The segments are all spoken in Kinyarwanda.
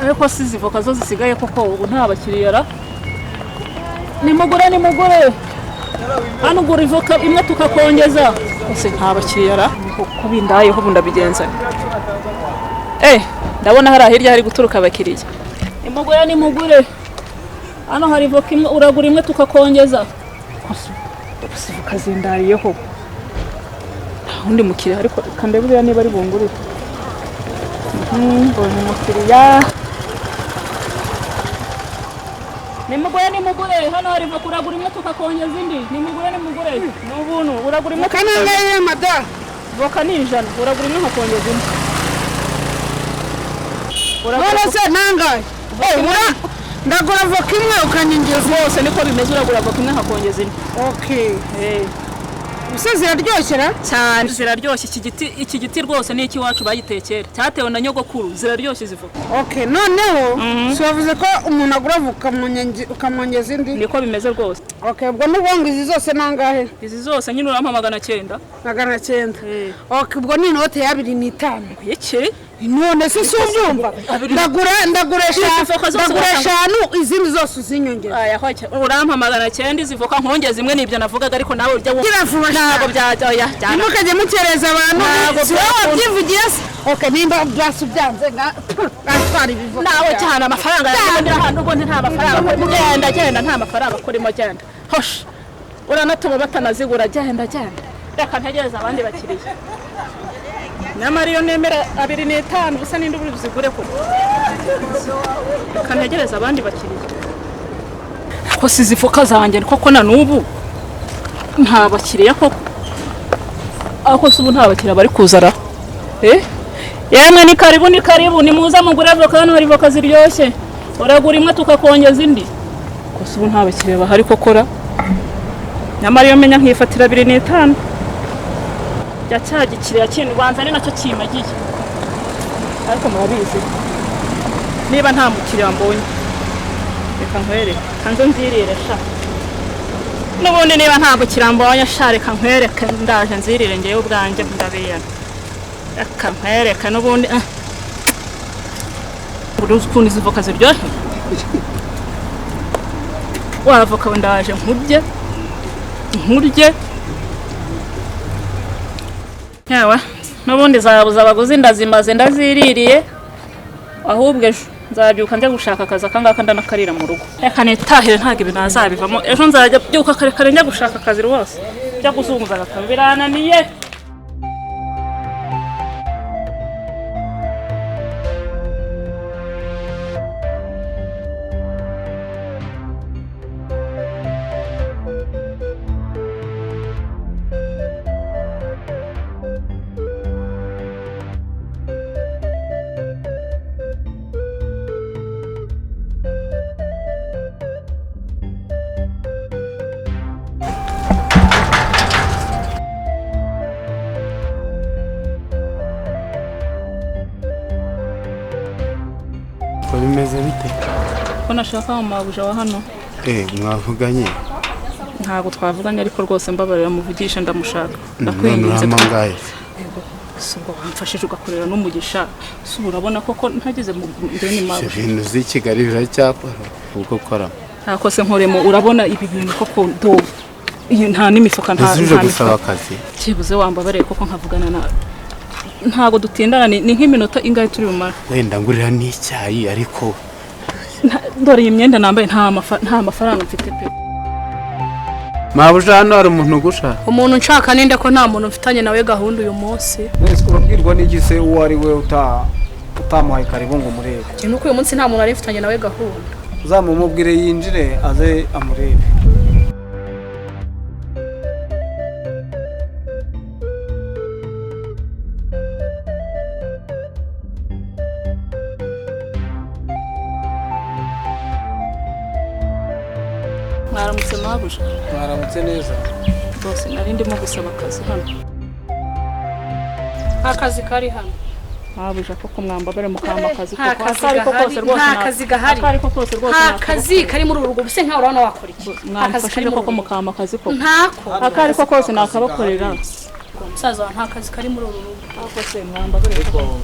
ariko sizi voka zo zisigaye koko ubu nta bakiriya ra nimugure hano ugura ivoka imwe tukakongeza ese nta bakiriya ra ko bindayeho ubu ndabigenza ndabona hari hirya hari guturuka abakiriya nimugure hano hari voka imwe uragura imwe tukakongeza voka zindariyeho undi mukiriya ariko kandebura niba ari bungurire mbonye umukiriya nimugure hano hari voka uragura imwe tukakongeza indi nimugure n'ubuntu uragura imwe kanangaye mada voka ni 100 uragura imwe nkakongeza indi uragura se nangaye ndagura voka imwe ukanyongeza bose niko bimeze uragura voka imwe nkakongeza indi okay Use ziraryoshera cyane ziraryoshye iki giti rwose ni iki wacu bayitekera cyatewe na nyogokuru ziraryoshye zivuga okay noneho wavuze ko umuntu agura voka ukamwongeza indi niko bimeze rwose okay ubwo n'ubwo izi zose nangahe izi zose nyine urampa 900 okay ubwo ni inote ya 2.5 iki none se ubyumva ndagura 5 izindi zose uzinyongera aya hoke urampa 900 izivoka nkongeza imwe nibyo navugaga ariko nawe urya ntabwo byajya ntimukajye mukereza abantu si wowe wabyivugiye okay nimba byasi byanze atwara ibivuga nawe cyane amafaranga y'abandi ahantu ubwo nta mafaranga genda nta mafaranga kurimo genda hosh uranatuma batanazigura genda reka ntegereza abandi bakiriye Namariyo nemera 2.5 gusa nindi buri zigure ko kanegereza abandi bakiriye ko sizifoka zanjye koko na nubu nta bakiriye koko ako subu nta bakiriya bari kuzara yamwe ni karibu ni muza mugure voka hano hari voka ziryoshye uragura imwe tukakongeza indi ko subu nta bakiriya bahari kokora Namariyo menya nkifatira 2.5 cyagikiriya kintu rwanza ni nacyo kimagiye ariko murabizi niba nta mukiriya mbonye reka nkwereke kanzo nzirire sha n'ubundi niba nta mukiriya mbonye sha reka nkwereke ndaje nzirire ngewe ubwanjye ndabiyana reka nkwereke n'ubundi uruzi ukuntu izi voka ziryoshye wavoka ndaje nkurye yawa n'ubundi zabuza abaguzi ndazimaze ndaziririye ahubwo ejo nzabyuka njya gushaka akazi akangaka ndanakarira mu rugo reka nitahire ntago ibintu nazabivamo ejo nzajya byuka kare njya gushaka akazi rwose njya kuzunguza agakazi birananiye bimeze bite ko nashaka amabuja wa hano mwavuganye ntago twavuganye ariko rwose mbabarira muvugisha ndamushaka ndakwinginze mangaye subwo wamfashije ugakorera n'umugisha urabona koko ntageze mu ndeni mabuja ibintu z'i Kigali biracyakora ubwo kora ntako se nkoremo urabona ibi bintu koko do iyi nta n'imifuka nta gusaba akazi kibuze wambabarire koko nkavugana na ntago dutindana ni nk'iminota ingahe turi bumara wenda ngurira n'icyayi ariko dore iyi myenda nambaye nta mafaranga mfite pe mabuja hano hari umuntu gushaka umuntu nshaka ninde ko nta muntu mfitanye nawe gahunda uyu munsi mwese urabwirwa n'igise uwo ari we utamuhaye karibu ngo murebe kintu ko uyu munsi nta muntu ari mfitanye nawe gahunda uzamumubwire yinjire aze amurebe mwaramutse mabuja mwaramutse neza bose nari ndimo gusaba akazi hano akazi kari hano mabuja koko mwambabare mukamba akazi koko akazi gahari akazi kari muri urugo bise nka urabona wakora iki mwamfashije koko mukamba akazi koko ntako akari koko kose nakabakorera umusaza wa nta kazi kari muri urugo kose mwambabare ariko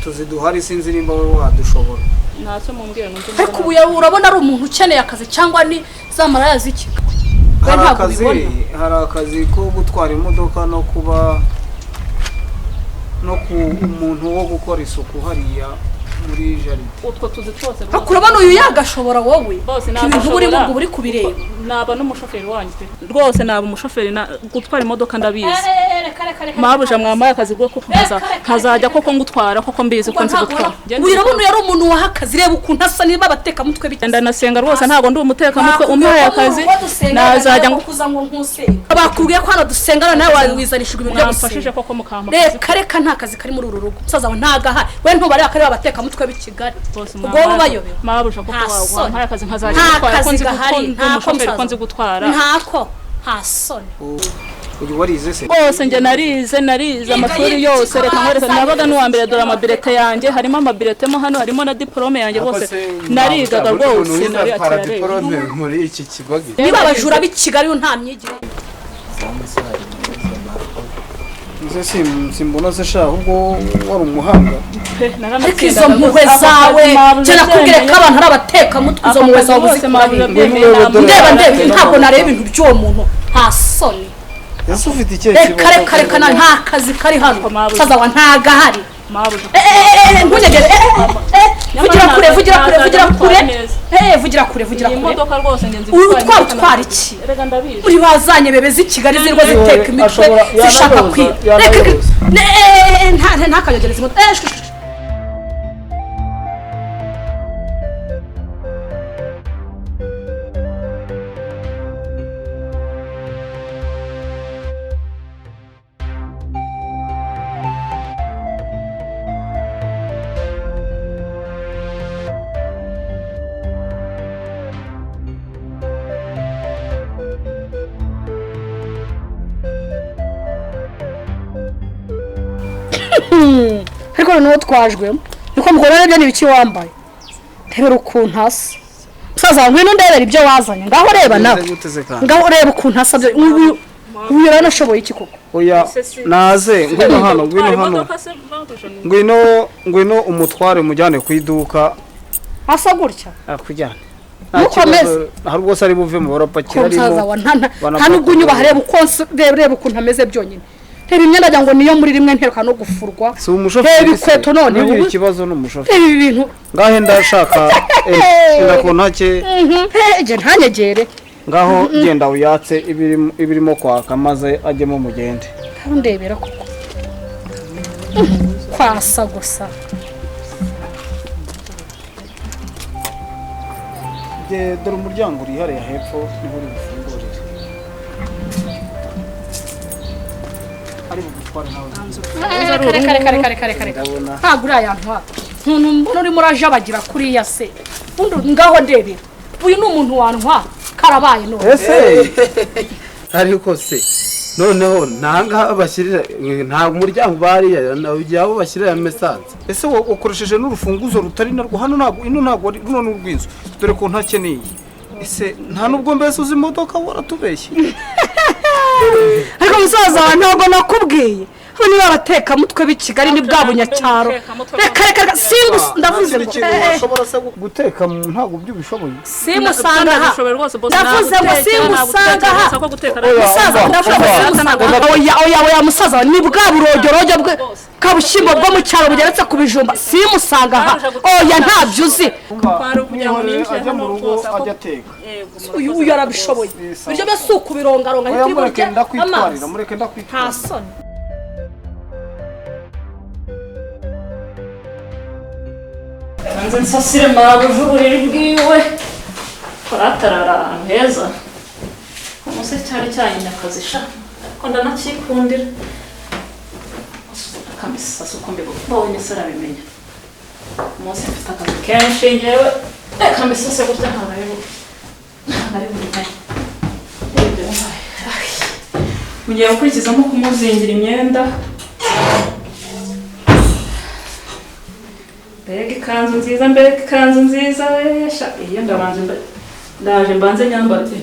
tuziduhari sinzi nimba wowe wadushobora. ntacyo mumbwira n'undi. ariko ubu urabona ari umuntu ukeneye akazi cyangwa ni za maraya ziki? Hari akazi ko gutwara imodoka no kuba no ku umuntu wo gukora isuku hariya muri jaride. Utwo tuzi twose urabona uyu yagashobora wowe bose ibintu buri mu buri kubireba. naba n'umushoferi wanyu pe rwose naba umushoferi gutwara imodoka ndabizi. mabuja mwambaye akazi bwo kuko nkazajya koko ngutwara koko mbizi ko nzi gutwara. urabona yari umuntu waha akazi, reba ukuntu asa niba abateka mutwe bike. ndanasenga rwose ntabwo ndi umuteka mutwe umpaye akazi nazajya kuza ngo nkusenga. bakubwiye ko hano dusengana nawe wizanishijwe ibintu byo mfashije koko mukamba. reka nta kazi kari muri uru rugo. musaza wa ntagaha we ntubare akari abateka mutwe b'i Kigali. ubwo bayobewe mabuja koko wampaye akazi nkazajya gutwara ko nzi umushoferi ko nzi gutwara. ntako hasoni uri warize se? bose nge narize amashuri yose. reka nkwereke nabaga n'uwa mbere dore amabirete yanjye harimo amabirete mo hano harimo na diplome yanjye rwose narigaga rwose nari diplome muri iki kigo. niba abajura b'i Kigali nta myigire. Nze simbona se sha ahubwo wari umuhanga. ariko izo mpuhwe zawe cyane kubwire ko abantu ari abateka mutwe izo mpuhwe zawe ndeba ntabwo nareba ibintu by'uwo muntu hasoni. Ese ufite icyo kibazo? reka nta kazi kari hano musaza wa ntagahari. ntunyegere vugira kure imodoka rwose ngenzi utwara iki? uri wazanye bebe z'i Kigali zirwa ziteka imitwe zishaka kwiba. ntakanyogereza imodoka. ariko noneho twajwemo niko mugore n'ibyo n'ibiki wambaye. ntebera ukuntu hasa musaza ngwino ndebera ibyo wazanye. ngaho reba nawe ngaho reba ukuntu hasa. uyu yaranashoboye iki koko? oya naze ngwino umutware mujyane ku iduka. asa gutya akujyane mukomeze hari rwose ari buve mu barapakira arimo. musaza wa nta nubwo unyubaha reba ukuntu ameze byonyine. reba imyenda ajya ngo niyo muri rimwe nteruka no gufurwa. si umushoferi reba ikweto none ubu ikibazo n'umushoferi. reba ibintu ngahe ndashaka ndakontake je ntanyegere. ngaho genda uyatse ibirimo kwaka maze ajyemo mugende. ndebera koko kwasa gusa. dore umuryango uri hariya hepfo niho uri bufungurire. ari bugutware nawe. ntabwo uri ayantu hano mbona urimo urajabagira kuriya se. ngaho ndebera uyu ni umuntu wantwa karabaye none. ese ariko se noneho nanga bashyirira nta umuryango bariya ujyaho bashyirira mesanze. ese ukoresheje n'urufunguzo rutari narwo hano ntabwo runo n'urwinzu dore ko ntakeneye. ese nta nubwo mbese uzi imodoka waratubeshye. ariko musaza wa ntabwo nakubwiye hano niba abateka mutwe b'i Kigali ni bwa bunyacyaro. reka ndavuze ngo ushobora se guteka ntabwo by'ubishoboye. simusanga aha ndavuze ngo simusanga aha musaza ndavuze oya musaza ni bwa burojyorojo bwe kabushyimbo bwo mu cyaro bugeretse ku bijumba simusanga aha. oya ntabyo uzi. ajya mu rugo ajya ateka. uyu arabishoboye ibyo byose si ukubirongaronga mureke ndakwitwarira nta soni. hanze nsasire mabuja uburiri bwiwe turatarara ahantu heza. umunsi cyari cyanyine akazi sha ariko ndanakikundira. akamisasa uko mbibonye se arabimenya. umunsi mfite akazi kenshi ngewe akamisase gutya ntabwo ari bumenye. mugiye gukurikiza nko kumuzingira imyenda. mbega ikanzu nziza wesha iyo ndaje mbanze nyambare.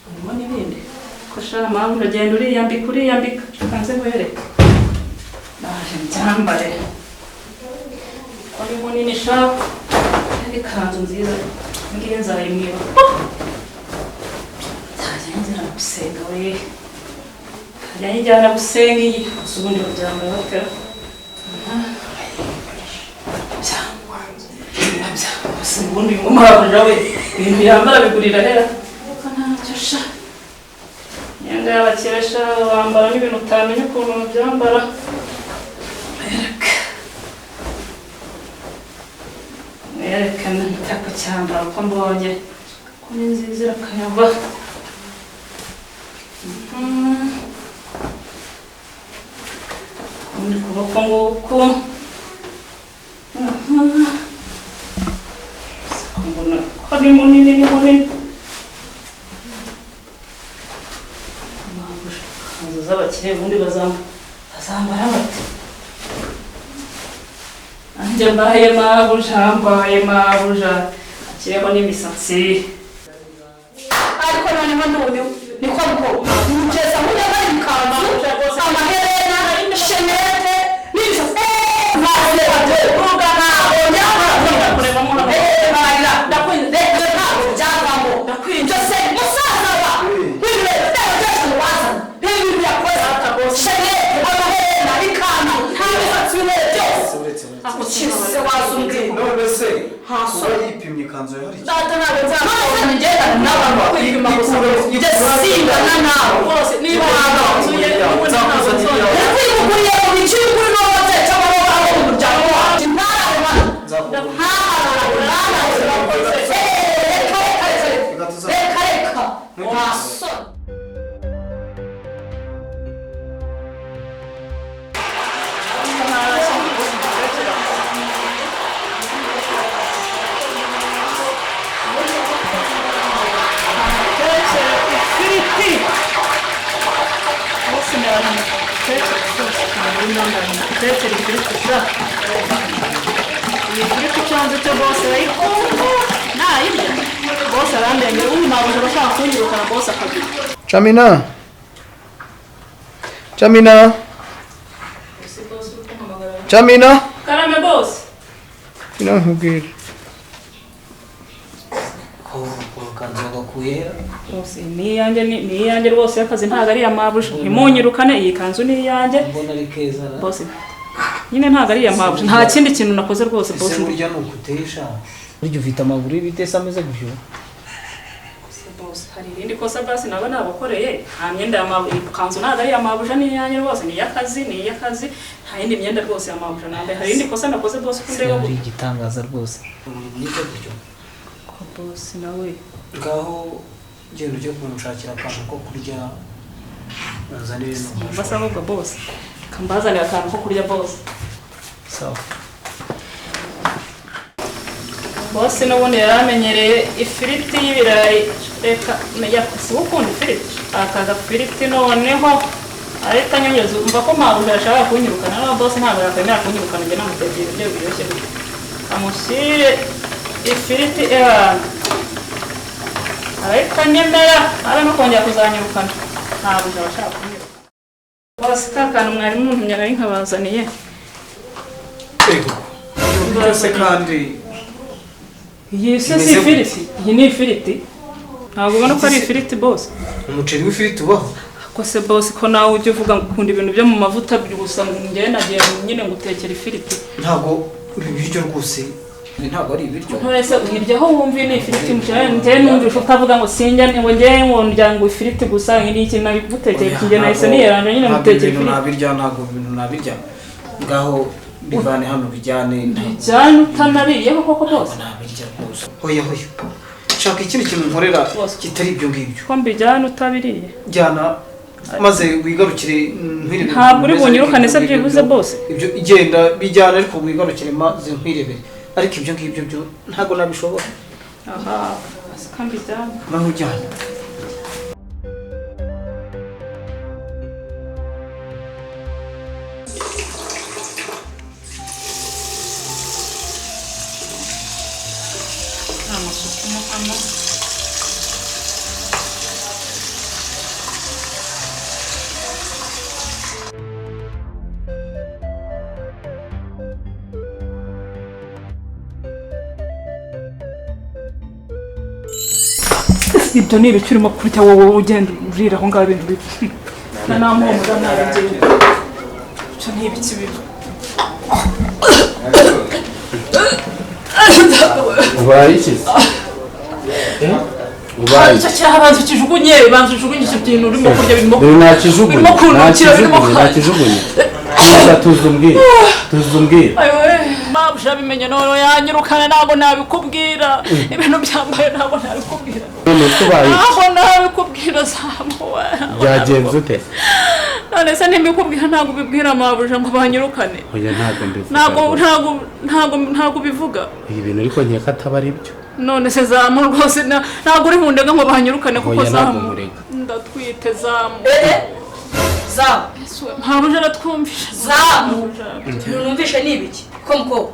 harimo n'ibindi ko shara mpamvu uragenda uriyambika kanze nkwereke ndaje mbyambare ari munini sha ikanzu nziza ngiye nzayimwiba njyana gusenga we njyana gusenga iyi ubundi babyambaye batera ubundi umuhabura we ibintu yambara bigurira hera ariko ntacyo sha imyenda y'abakesha bambara n'ibintu utamenya ukuntu babyambara mwerekana itako cyambara uko mbonye ko ni nziza irakayava ukundi kuboko nguku mbona ko ari munini ni munini inzu z'abakire ubundi bazambara bate nanjye mbaye mabuja akiremo n'imisatsi ariko noneho n'ubu niko mugeza muri bari mukanzu amaherena shenete n'ibisatsi none se kuba yipimye ikanzu yahari data ntabwo nzakubona ngendana n'abantu bakwipima gusa ibyo singana nawe rwose niba waganzuye ukwimukuriye mu bice kuri n'uwote cyangwa n'uwawe mu muryango wacu reka wasona Jamina karame boss nkubwira rwose ni iyanjye rwose y'akazi ntabwo ari iy'amabuja ntimunyirukane iyi kanzu ni iyanjye bose nyine ntabwo ari iy'amabuja nta kindi kintu nakoze rwose bose burya ni ukutesha burya ufite amaguru y'ibitesa ameze gutyo hari irindi kosa basi nabo nabakoreye nta myenda ikanzu ntabwo ari iy'amabuja ni iyanjye rwose ni iy'akazi nta yindi myenda rwose y'amabuja nambaye hari irindi kosa nakoze bose uko ndeba ari igitangaza rwose nibyo gutyo ko bose nawe ngaho genda ujye kumushakira akantu ko kurya uzanire basa ahubwo bose kambazanira akantu ko kurya bose sawa bose n'ubundi yaramenyereye ifiriti y'ibirayi reka yakasi ukunda ifiriti aka gafiriti noneho ariko anyonyeza umva ko mabuja yashaka kunyirukana no bose ntabwo yakwemera kunyirukana njye namutegera ibyo biryoshye amushyire ifiriti ariko anyemera abe no kongera kuzanyirukana ntabwo abashaka kunyirukana bose ka kantu mwari muntumye nari nkabazaniye byose kandi iyi se si ifiriti iyi ni ifiriti ntabwo ubona ko ari ifiriti bose umuceri w'ifiriti ubaho ko se bose ko nawe ujya uvuga ngo ukunda ibintu byo mu mavuta gusa njyewe nagiye nyine ngutekera ifiriti ntabwo ibiryo rwose ntabwo ari ibiryo ntwese uhiryaho wumva ni ifiriti njyewe numvisha utavuga ngo sinjya ngo njyewe ngo ndya ngo ifiriti gusa ni iki nabigutekera njye nahise niyeranje nyine ngutekera ifiriti ntabwo ibintu nabirya ngaho bivane hano bijyane utanariyeho koko bose nabirya rwose hoya shaka ikindi kintu nkorera kitari ibyo ngibyo ko mbijyana utabiriye jyana maze wigarukire nkwirebe ntabwo uri bunyirukane se byibuze bose ibyo igenda bijyana ariko wigarukire maze nkwirebe ariko ibyo ngibyo byo ntabwo nabishobora aha ko mbijyana naho ujyana ibyo ni ibiki urimo kurya wowe ugenda urira aho ngaho ibintu bibi na namuhumura nabigenda ibyo ni ibiki bibi ubaye iki ubaye icyo cyabanza ukijugunye banza ujugunye icyo kintu urimo kurya birimo nakijugunye tuzumbwire mabuja bimenye none yanyirukana ntabwo nabikubwira ibintu byambaye ntabwo nabikubwira ntabwo nabikubwira zamuwe byagenze ute none se ntibikubwira ntabwo ubibwira mabuja ngo banyirukane oya ntabwo bivuga ibi bintu ariko nkeka ataba ari byo none se zamu rwose ntabwo uri bundega ngo banyirukane kuko zamu ndatwite zamu zamu mabuja aratwumvisha zamu numvishe ni ibiki ko mukobwa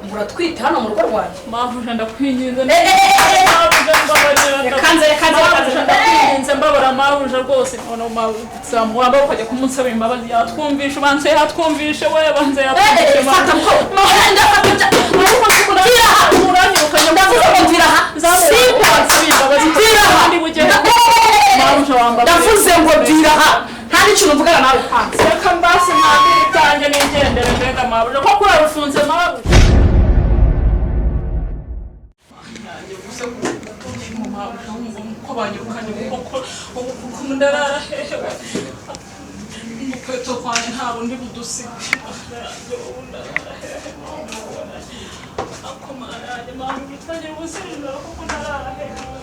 muratwite hano mu rugo rwanjye mabuja ndakwinginze ndakwinginze mbabara mabuja rwose none zamu waba ukajya kumusabira imbabazi yatwumvishe banze yatwumvishe we banze yatwumvishe ndavuze ngo bwiraha nta n'ikintu mvugana nawe kandi reka mbase ntabwo itange nigendere mbega mabuja kuko urarufunze mabuja ko banyirukanye kuko ndarara hehewe umukweto kwanjye ntabwo ndi budusiga ako mara yanjye mabuja utangira ubusirira kuko ndarara hehewe